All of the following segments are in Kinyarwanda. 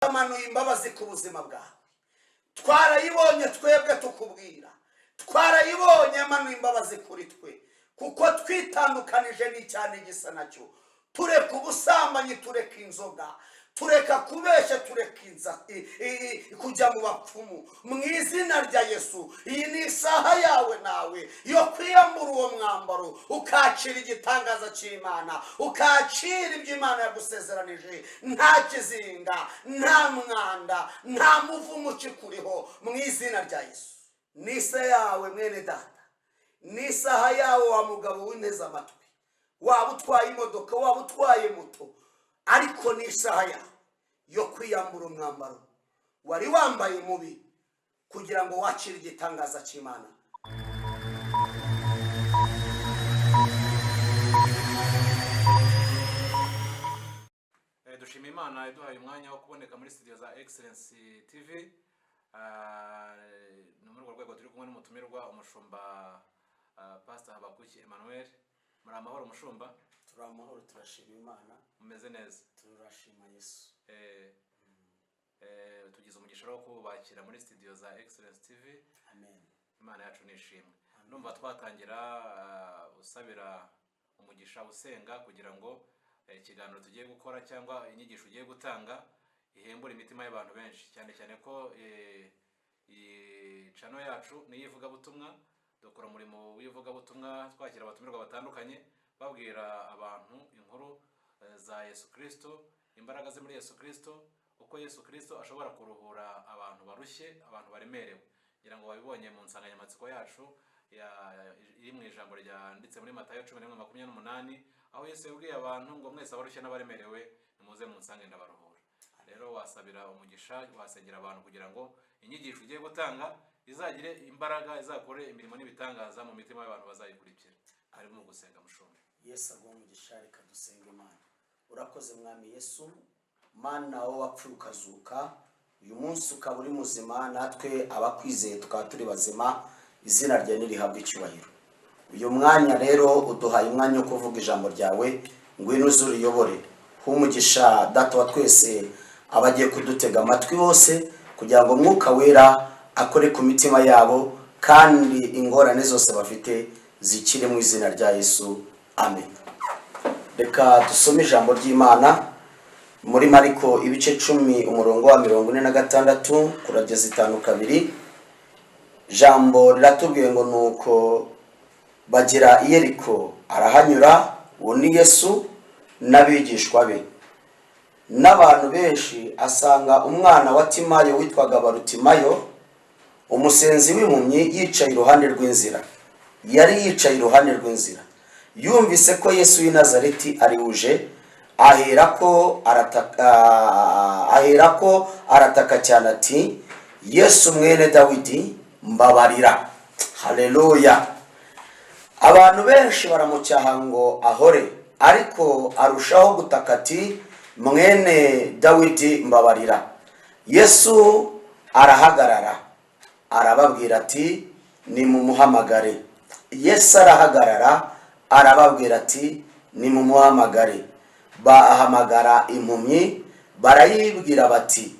amanuye imbabazi ku buzima bwawe. Twarayibonye twebwe tukubwira, twarayibonye amanuye imbabazi kuri twe, kuko twitandukanije n'icyane gisa nacyo. Tureka ubusambanyi, tureka inzoga, tureka kubeshya, tureka kujya mu bapfumu. Mu izina rya Yesu, iyi ni isaha yawe nawe yo kwiyambura uwo mwambaro, ukacira igitangaza cy'Imana, ukacira ibyo Imana yagusezeranije. Nta kizinga, nta mwanda, nta muvumo ukikuriho, mu izina rya Yesu. Ni isaha yawe mwene data, ni isaha yawe wa mugabo w'inteze amatwi, waba utwaye imodoka, waba utwaye moto, ariko ni isaha yawe yo kwiyambura umwambaro wari wambaye mubi, kugira ngo wakire igitangaza cy'Imana. Dushima Imana iduhaye umwanya wo kuboneka muri studio za Excellence TV. Ni muri urwo rwego turi kumwe n'umutumirwa umushumba Pastor Habakuki Emmanuel. Muri amahoro mushumba? Turi amahoro, turashima Imana. Mumeze neza? Turashima Yesu. Tugize umugisha wo kubakira muri studio za Excellence TV. Amen. Imana yacu nishimwe. Numva twatangira usabira umugisha usenga kugira ngo ikiganiro tugiye gukora cyangwa inyigisho ugiye gutanga ihembura imitima y'abantu benshi, cyane cyane ko channel yacu ni ivuga butumwa. Dukora umurimo w'ivuga butumwa, twakira abatumirwa batandukanye babwira abantu inkuru za Yesu Kristo, imbaraga ze muri Yesu Kristo, uko Yesu Kristo ashobora kuruhura abantu barushye, abantu baremerewe. Ngira ngo babibonye mu nsanganyamatsiko yacu iri mu ijambo ryanditse muri Matayo 11:28, aho Yesu yabwiye abantu ngo mwese abarushye n'abaremerewe nimuze mu nsange ndabaruhura. Rero wasabira umugisha, wasengera abantu kugira ngo inyigisho ugiye gutanga izagire imbaraga, izakore imirimo n'ibitangaza mu mitima y'abantu bazayikurikira. Harimo gusenga mushumba. Yesu agwa umugisha, reka dusenge Imana. Urakoze mwami Yesu, Mana wowe wapfuye ukazuka, uyu munsi ukaba uri muzima, natwe abakwizeye tukaba turi bazima. Izina ryawe nirihabwa icyubahiro. Uyu mwanya rero uduhaye umwanya wo kuvuga ijambo ryawe, ngwino uzuriyobore. Humugisha data wa twese abagiye kudutega amatwi bose, kugira ngo Mwuka Wera akore ku mitima yabo, kandi ingorane zose bafite zikire mu izina rya Yesu. Amen. Reka dusome ijambo ry'Imana muri Mariko ibice 10 umurongo wa 46 kurageza 5:2. Jambo riratubwiye ngo nuko bagera i Yeriko, arahanyura, uwo ni Yesu n'abigishwa be. N'abantu benshi asanga umwana wa Timayo witwaga Barutimayo, umusenzi w'impumyi, yicaye iruhande rw'inzira. Yari yicaye iruhande rw'inzira. Yumvise ko Yesu w'i Nazareti ari uje, aherako arataka cyane ati, Yesu mwene Dawidi mbabarira. Haleluya. Abantu benshi baramucyaha ngo ahore, ariko arushaho gutaka ati, mwene Dawidi mbabarira. Yesu arahagarara, arababwira ati, nimumuhamagare. Yesu arahagarara, arababwira ati, nimumuhamagare. Bahamagara impumyi, barayibwira bati,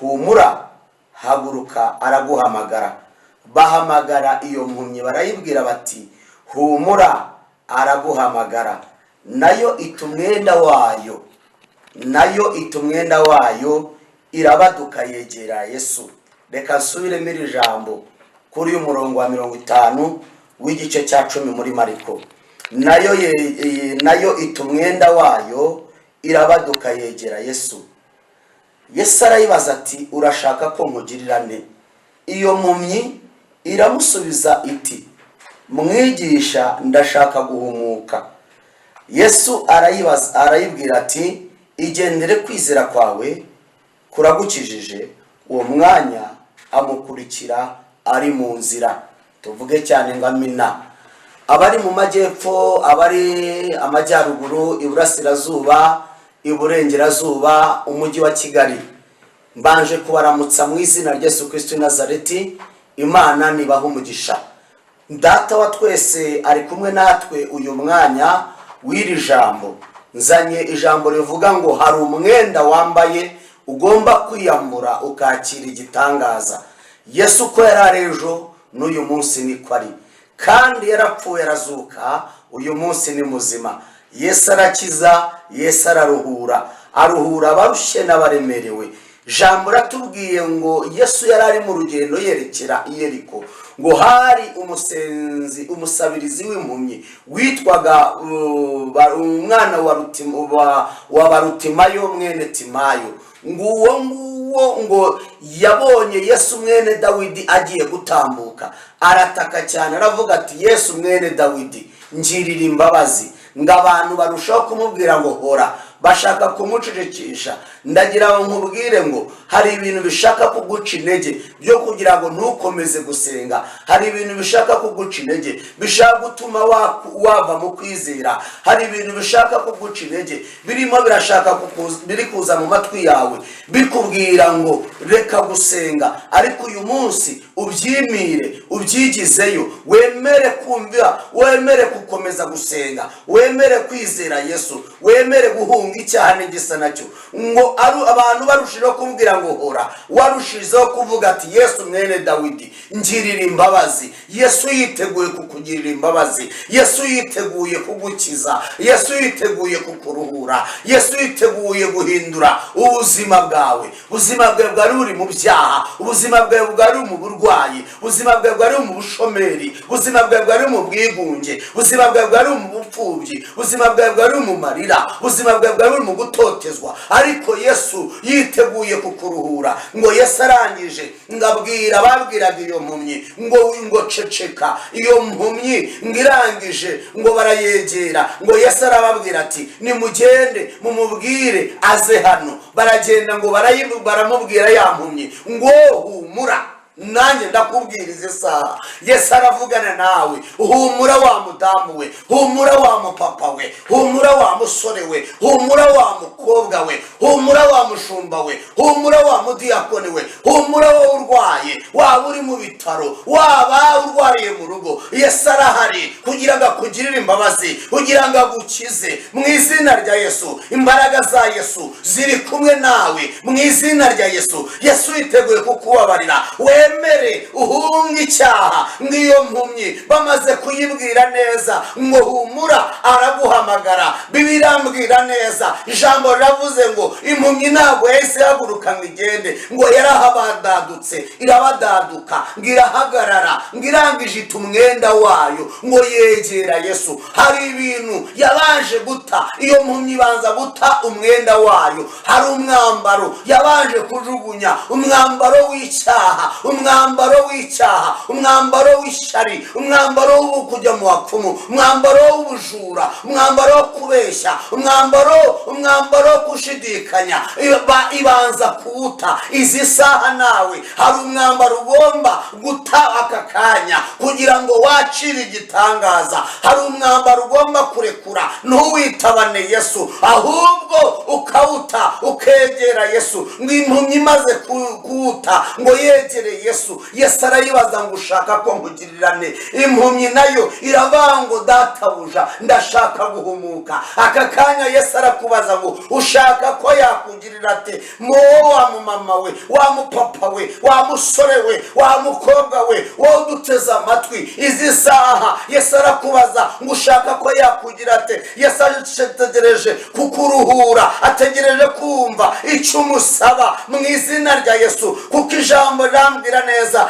humura, haguruka araguhamagara. Bahamagara iyo mpumyi, barayibwira bati, humura, araguhamagara. Nayo itumwenda wayo irabaduka yegera Yesu. Reka nsubiremo iri jambo kuri uyu murongo wa 50 w'igice cya 10 muri Mariko. Nayo itumwenda wayo irabaduka yegera Yesu. Yesu arayibaza ati, urashaka ko nkugirira nte? Iyo mpumyi iramusubiza iti, mwigisha, ndashaka guhumuka. Yesu arayibwira ati, igendere, kwizera kwawe kuragukijije. Uwo mwanya amukurikira ari mu nzira. Tuvuge cyane ngo amina. Abari mu majyepfo, abari amajyaruguru, iburasirazuba, iburengerazuba, umujyi wa Kigali, mbanje kubaramutsa mu izina rya Yesu Kristo Nazareti. Imana nibaha umugisha. Data wa twese ari kumwe natwe uyu mwanya w'iri jambo. Nzanye ijambo rivuga ngo hari umwenda wambaye ugomba kwiyambura ukakira igitangaza. Yesu uko yari ari ejo n'uyu munsi niko ari, kandi yarapfuye arazuka, uyu munsi ni muzima. Yesu arakiza, Yesu araruhura, aruhura abarushye n'abaremerewe. Jambo ratubwiye ngo Yesu yari ari mu rugendo yerekera i Yeriko, ngo hari umusabirizi w'impumyi witwaga umwana wa Barutimayo mwene Timayo. Nguwo ngo yabonye Yesu mwene Dawidi agiye gutambuka, arataka cyane aravuga ati, Yesu mwene Dawidi ngirira imbabazi. Ngo abantu barushaho kumubwira ngo hora, bashaka kumucecekesha. Ndagira ngo nkubwire ngo hari ibintu bishaka kuguca intege byo kugira ngo ntukomeze gusenga. Hari ibintu bishaka kuguca intege, bishaka gutuma wava mu kwizera. Hari ibintu bishaka kuguca intege biri kuza mu matwi yawe bikubwira ngo reka gusenga. Ariko uyu munsi ubyimire, ubyigizeyo, wemere kumva, wemere gukomeza gusenga, wemere kwizera Yesu, wemere guhunga icyaha n'igisa nacyo. Ngo abantu barushijeho kumubwira ngo hora, warushijeho kuvuga ati, Yesu mwene Dawidi ngirira imbabazi. Yesu yiteguye kukugirira imbabazi, Yesu yiteguye kugukiza, Yesu yiteguye kukuruhura, Yesu yiteguye guhindura ubuzima bwawe. Ubuzima bwawe bwari buri mu byaha, ubuzima bwawe bwari mu burwayi, ubuzima bwawe bwari mu bushomeri, ubuzima bwawe bwari mu bwigunge, ubuzima bwawe bwari mu bupfubyi, ubuzima bwawe bwari mu marira, ubuzima bwawe bwari mu gutotezwa. Ariko Yesu yiteguye kukuruhura. Ngo Yesu arangije ngabwira babwiraga iyo mpumyi ngo ceceka. Iyo mpumyi ngirangije ngo barayegera, ngo Yesu arababwira ati, nimugende mumubwire aze hano. Baragenda ngo baramubwira ya mpumyi ngo humura. Nanjye ndakubwiriza isaha Yesu aravugana nawe. Humura wa mudamu we, humura wa mupapa we, humura wa musore we, humura wa mukobwa we, humura wa mushumba we, humura wa mudiyakoni we, humura wa urwaye, waba uri mu bitaro, waba urwariye mu rugo. Yesu arahari kugira ngo akugirire imbabazi, kugira ngo agukize. Mu izina rya Yesu, imbaraga za Yesu ziri kumwe nawe. Mu izina rya Yesu, Yesu yiteguye kukubabarira. Wemere uhunga icyaha. Ngiyo mpumyi bamaze kuyibwira neza ngo humura, araguhamagara. Bibiliya irambwira neza, ijambo riravuze ngo impumyi ntabwo yahise ihaguruka ngo igende, ngo yarahabadadutse, irabadaduka, ngo irahagarara, ngo irangije ita umwenda wayo, ngo yegera Yesu. Hari ibintu yabanje guta. Iyo mpumyi ibanza guta umwenda wayo. Hari umwambaro yabanje kujugunya, umwambaro w'icyaha, umwambaro w'icyaha, umwambaro w'ishyari, umwambaro wo kujya mu bapfumu, umwambaro w'ubujura, umwambaro wo kubeshya, umwambaro wo gushidikanya. Ibanza kuwuta. Izi saha nawe hari umwambaro ugomba guta aka kanya kugira ngo wacire igitangaza. Hari umwambaro ugomba kurekura, ntuwitabane Yesu, ahubwo ukawuta ukegera Yesu. Ngo impumyi imaze kuwuta ngo yegere Yesu, Yesu arayibaza ngo ushaka ko nkugirira ne? Impumyi nayo iravuga ngo databuja ndashaka guhumuka. Aka kanya Yesu arakubaza ngo ushaka ko yakugirira ate? Wa mama we, wa mupapa we, wa musore we, wa mukobwa we, wowe duteze amatwi izi saha, Yesu arakubaza ngo ushaka ko yakugira ate? Yesu ategereje kukuruhura, ategereje kumva icyo umusaba mu izina rya Yesu. Kuko ijambo rambwira neza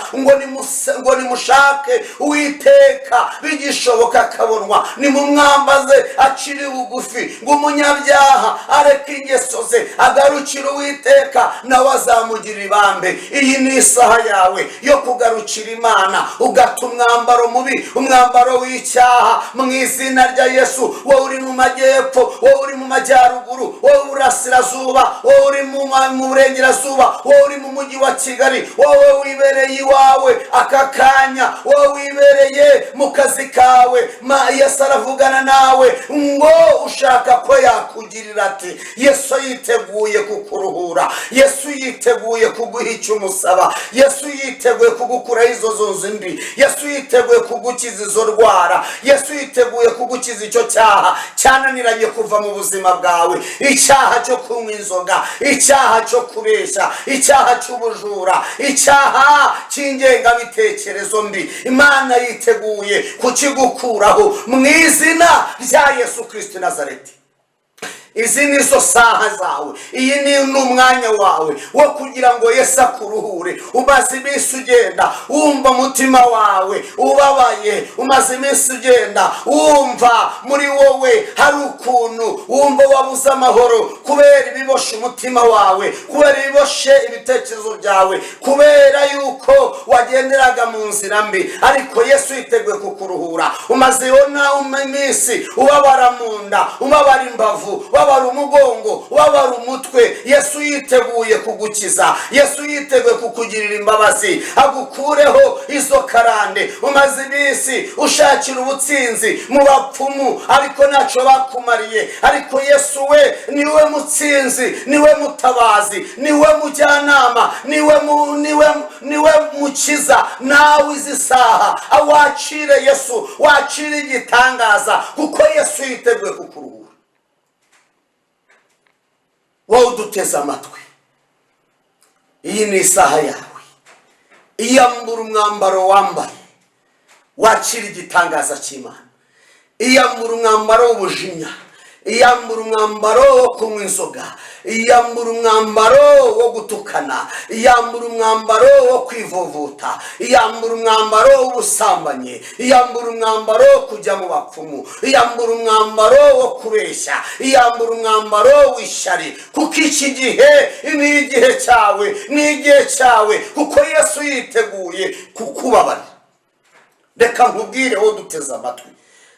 ngo nimushake Uwiteka bigishoboka akabonwa, nimumwambaze aciri bugufi. Ngo umunyabyaha areke ingeso ze agarukira Uwiteka, nawe azamugirira ibambe. Iyi ni isaha yawe yo kugarukira Imana, ugata umwambaro mubi, umwambaro w'icyaha mu izina rya Yesu. Wowe uri mu majyepfo, wowe uri mu majyaruguru, wowe urasirazuba, wowe uri mu burengerazuba, wowe uri mu mujyi wa Kigali, wowe wibereye iwawe aka kanya, wowe wibereye mu kazi kawe, Yesu aravugana nawe ngo ushaka ko yakugirira ati. Yesu yiteguye kukuruhura, Yesu yiteguye kuguha icyo umusaba, Yesu yiteguye kugukuraho izo zonzi mbi, Yesu yiteguye kugukiza izo ndwara, Yesu yiteguye kugukiza icyo cyaha cyananiranye kuva mu buzima bwawe, icyaha cyo kunywa inzoga, icyaha cyo kubeshya, icyaha cy'ubujura, icyaha cy'ingengabitekerezo mbi. Imana yiteguye kukigukuraho mu izina rya Yesu Kristo Nazareti. Izi nizo saha zawe, iyi ni umwanya wawe wo kugira ngo Yesu akuruhure. Umaze iminsi ugenda wumva umutima wawe ubabaye, umaze iminsi ugenda wumva muri wowe hari ukuntu wumva wabuze amahoro kubera ibiboshe umutima wawe, kubera ibiboshe ibitekerezo byawe, kubera yuko wagenderaga mu nzira mbi, ariko Yesu yiteguye kukuruhura. Umaze iminsi ubabara mu nda, ubabara imbavu, ubabara umugongo, ubabara umutwe, Yesu yiteguye kugukiza, Yesu yiteguye kukugirira imbabazi, agukureho izo karande. Umaze iminsi ushakira ubutsinzi mu bapfumu, ariko ntacyo bakumariye, ariko Yesu we niwe mutsinzi, niwe mutabazi, niwe mujyanama, niwe mukiza. Nawe izi saha awakire Yesu, wakire igitangaza, kuko Yesu yiteguye kukuruhura. Wowe uduteze amatwi, iyi ni isaha yawe. Iyambura umwambaro wambaye, wakira igitangaza cy'Imana. Iyambura umwambaro w'ubujinya, iyambura umwambaro wo kunywa inzoga, iyambura umwambaro wo gutukana, iyambura umwambaro wo kwivuvuta, iyambura umwambaro w'ubusambanyi, iyambura umwambaro wo kujya mu bapfumu, iyambura umwambaro wo kubeshya, iyambura umwambaro w'ishyari, kuko iki gihe ni igihe cyawe, ni igihe cyawe, kuko Yesu yiteguye kukubabarira. Reka nkubwire wowe duteze amatwi,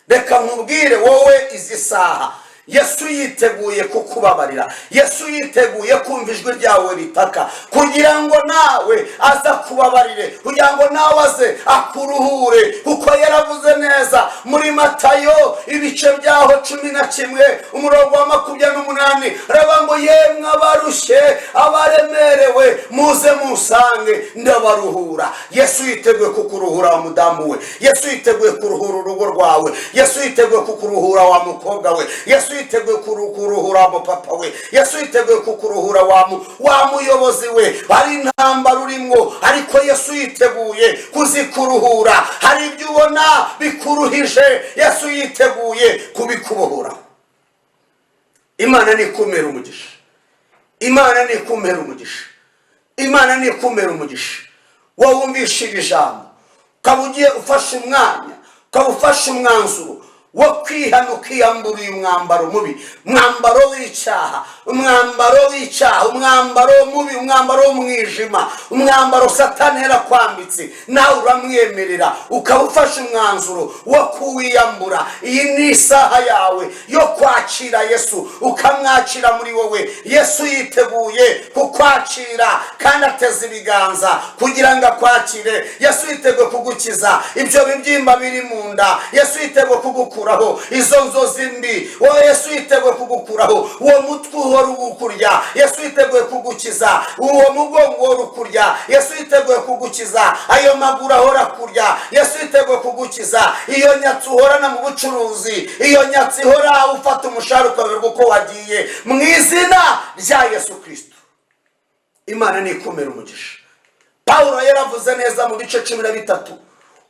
reka nkubwire wowe izi saha, Yesu yiteguye kukubabarira, Yesu yiteguye kumva ijwi ryawe ritaka, kugira ngo nawe aza kubabarire, kugira ngo nawe aze akuruhure. Kuko yaravuze neza muri Matayo ibice byaho 11 umurongo wa 28, aravuga ngo yemwe abarushye abaremerewe muze musange ndabaruhura. Yesu yiteguye kukuruhura wa mudamu we, Yesu yiteguye kuruhura urugo rwawe, Yesu yiteguye kukuruhura wa mukobwa we, Yesu yiteguye kuruhura wa papa we, Yesu yiteguye kukuruhura wa muyobozi we. Hari intambara urimo, ariko Yesu yiteguye kuzikuruhura. Hari ibyo ubona bikuruhije, Yesu yiteguye kubikubohora. Imana ni kumera umugisha, Imana ni kumera umugisha, Imana ni kumera umugisha. Wowe wumvishije ijambo, ukaba ugiye ufashe umwanya, ukaba ufashe umwanzuro wo kwihana, ukiyambura uyu mwambaro mubi, umwambaro w'icyaha, umwambaro w'icyaha, umwambaro mubi, umwambaro w'umwijima, umwambaro Satani yarakwambitse, nawe uramwemerera, ukaba ufashe umwanzuro wo kuwiyambura. Iyi ni isaha yawe yo kwakira Yesu, ukamwakira muri wowe. Yesu yiteguye kukwakira kandi ateze ibiganza kugira ngo akwakire. Yesu yiteguye kugukiza ibyo bibyimba biri mu nda, Yesu yiteguye kugukuraho izo nzozi mbi, Yesu yiteguye kugukuraho uwo mutwe uhora ugukurya, Yesu yiteguye kugukiza uwo mugongo uhora ukurya, Yesu yiteguye kugukiza ayo maguru ahora kurya, Yesu yiteguye kugukiza iyo nyatsi uhorana mu bucuruzi, iyo nyatsi ihora ufata umushahara ukaberwa uko wagiye, mu izina rya Yesu Kristo. Imana ni ikumera umugisha. Pawulo yaravuze neza mu bice 13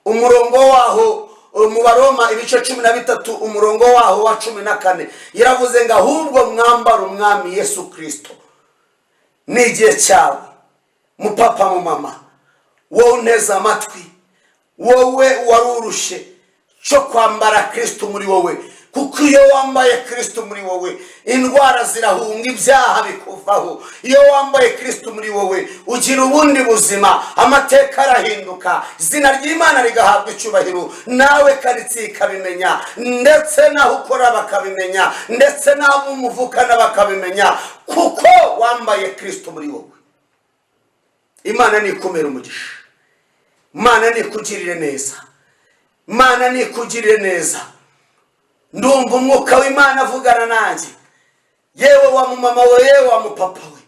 umurongo waho, mu Baroma ibice 13 umurongo waho wa 14, yaravuze ngo ahubwo mwambara umwami Yesu Kristo. Ni igihe cyawe mupapa mu mama, wowe uneza amatwi, wowe warurushe, cyo kwambara Kristo muri wowe. Kuko iyo wambaye Kristo muri wowe, indwara zirahunga, ibyaha bikuvaho. Iyo wambaye Kristo muri wowe, ugira ubundi buzima, amateka arahinduka, izina ry'Imana rigahabwa icyubahiro, nawe karitsiye ikabimenya, ndetse naho ukora bakabimenya, ndetse naho umuvukana bakabimenya, kuko wambaye Kristo muri wowe. Imana ni ikumera umugisha. Mana nikugirire neza, Mana nikugirire neza. Ndumva umwuka w'Imana avugana nanjye, yewe wa mumama we, yewe wa mupapa we,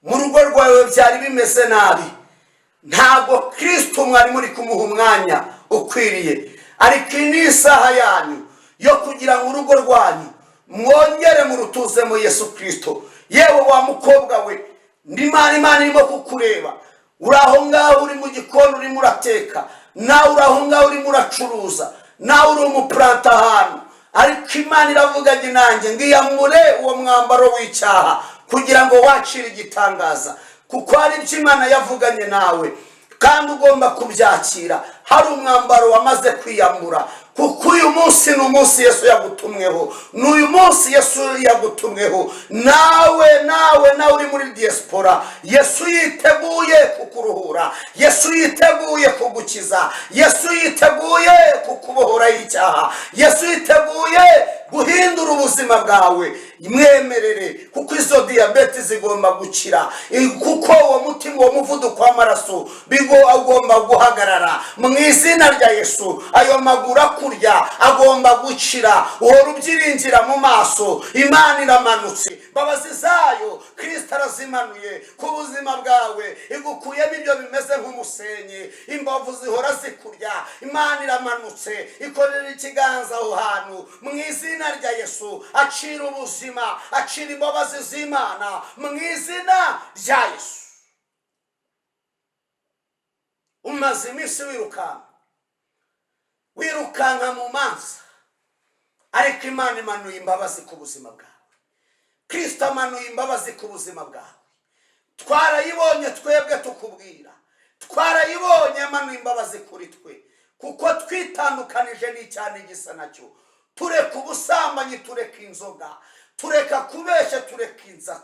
mu rugo rwawe byari bimeze nabi, ntabwo Kristo mwari muri kumuha umwanya ukwiriye, ariko ni isaha yanyu yo kugira ngo urugo rwanyu mwongere murutuze mu Yesu Kristo. Yewe wa mukobwa we, Imana irimo kukureba, uraho ngaho uri mu gikoni urimo urateka, nawe uraho ngaho urimo uracuruza, nawe uri umupuranta ahantu, ariko Imana iravuganye nanjye ngiyamure uwo mwambaro w'icyaha kugira ngo wacire igitangaza, kuko hari ibyo Imana yavuganye nawe kandi ugomba kubyakira. Hari umwambaro wamaze kwiyambura, kuko uyu munsi ni umunsi Yesu yagutumweho, n'uyu munsi Yesu yagutumweho. Nawe uri muri diaspora, Yesu yiteguye kukuruhura, Yesu yiteguye kugukiza, Yesu yiteguye kukubohora icyaha, Yesu yiteguye guhindura ubuzima bwawe. Mwemerere, kuko izo diabete zigomba gukira, kuko uwo mutima, uwo muvuduko w'amaraso agomba guhagarara mu izina rya Yesu. Ayo maguru akurya agomba gukira, uhora ubyiringira mu maso. Imana iramanutse, mbabazi zayo Kristo arazimanuye ku buzima bwawe, igukuyemo ibyo bimeze nk'umusenyi, imbavu zihora zikurya. Imana iramanutse, ikorera ikiganza aho hantu mu izina rya Yesu. Acira ubuzima, acira imbabazi z'Imana mu izina rya Yesu. Umaze iminsi wirukanka mu manza, ariko Imana imanuye imbabazi ku buzima bwawe. Kristo amanuye imbabazi ku buzima bwawe. Twarayibonye twebwe tukubwira, twarayibonye amanuye imbabazi kuri twe, kuko twitandukanije n'icyaha gisa nacyo. Tureka ubusambanyi, tureka inzoga, tureka kubeshya, tureka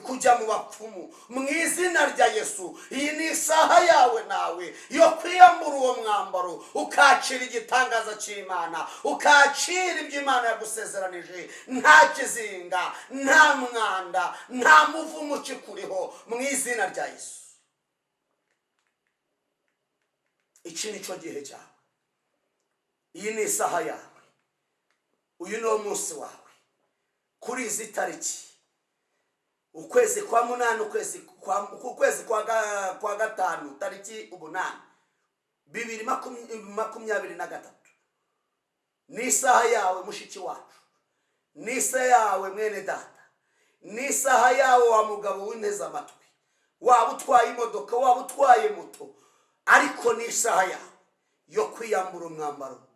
kujya mu bapfumu mu izina rya Yesu. Iyi ni isaha yawe nawe yo kwiyambura uwo mwambaro, ukacira igitangaza cy'Imana, ukacira ibyo Imana yagusezeranije. Nta kizinga, nta mwanda, nta muvumo ukikuriho mu izina rya Yesu. Iki ni cyo gihe cyawe, iyi ni isaha yawe, uyu ni umunsi wawe. Kuri izi tariki, ukwezi kwa munani, ukwezi kwa gatanu, tariki 8 2023, ni isaha yawe mushiki wacu, ni isaha yawe mwene data, ni isaha yawe wa mugabo w'inteze amatwi, waba utwaye imodoka, waba utwaye moto, ariko ni isaha yawe yo kwiyambura umwambaro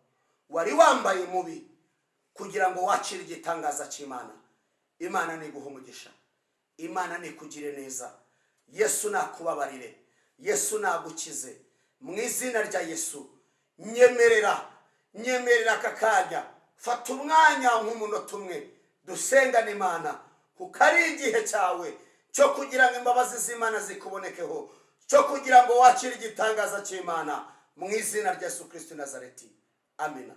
wari wambaye mubi, kugira ngo wacire igitangaza cy'Imana. Imana niguha umugisha, Imana nikugire neza, Yesu nakubabarire, Yesu nagukize mu izina rya Yesu. Nyemerera aka kanya, fata umwanya nk'umunota umwe dusengane Imana, kuko ari igihe cyawe cyo kugira ngo imbabazi z'Imana zikubonekeho, cyo kugira ngo wacire igitangaza cy'Imana mu izina rya Yesu Kristo Nazareti. Amina.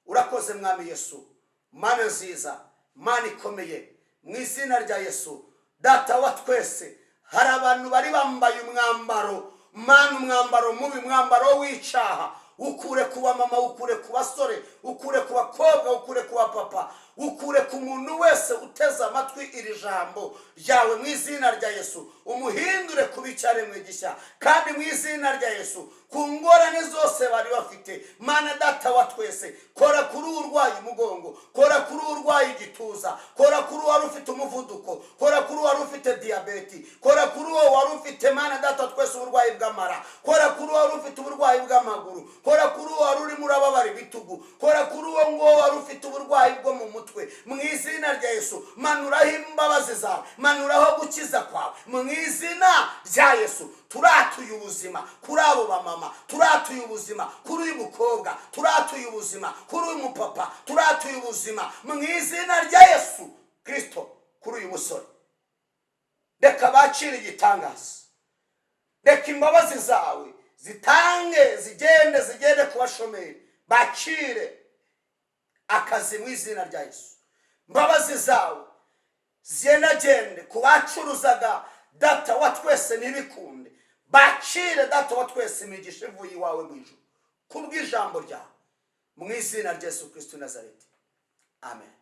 Urakoze mwami Yesu, Mana nziza, Mana ikomeye, mu izina rya Yesu. Data wa twese, hari abantu bari bambaye umwambaro, Mana umwambaro mubi, umwambaro w'icyaha. Ukure kuba mama, ukure kuba sore, ukure kuba kobwa, ukure kuba papa, ukure ku muntu wese uteze amatwi iri jambo ryawe mu izina rya Yesu. Umuhindure kuba icyaremwe gishya, kandi mu izina rya Yesu ku ngorane zose bari bafite, Mana data wa twese, kora kuri urwaye umugongo, kora kuri urwaye igituza, kora kuri wari ufite umuvuduko, kora kuri wari ufite diabeti, kora kuri wari ufite Mana data twese uburwayi bw'amara, kora kuri wari ufite uburwayi bw'amaguru, kora kuri wari uri murababara ibitugu, kora kuri wari ufite uburwayi bwo mu mutwe. Mu izina rya Yesu manuraho imbabazi zawe, manuraho gukiza kwawe mu izina rya Yesu. Turatuye ubuzima kuri abo bamama, turatuye ubuzima kuri uyu mukobwa, turatuye ubuzima kuri uyu mupapa, turatuye ubuzima mu izina rya Yesu Kristo kuri uyu musore. Reka bacire igitangaza, reka imbabazi zawe zigende ku bashomeri, bacire akazi mu izina rya Yesu. Mbabazi zawe zigende ku bacuruzaga, data wa twese ntibikunde, bakire data wa twese imigisha ivuye iwawe mu ijuru kubw'ijambo ryawe mu izina rya Yesu Kristo Nazareti, amen.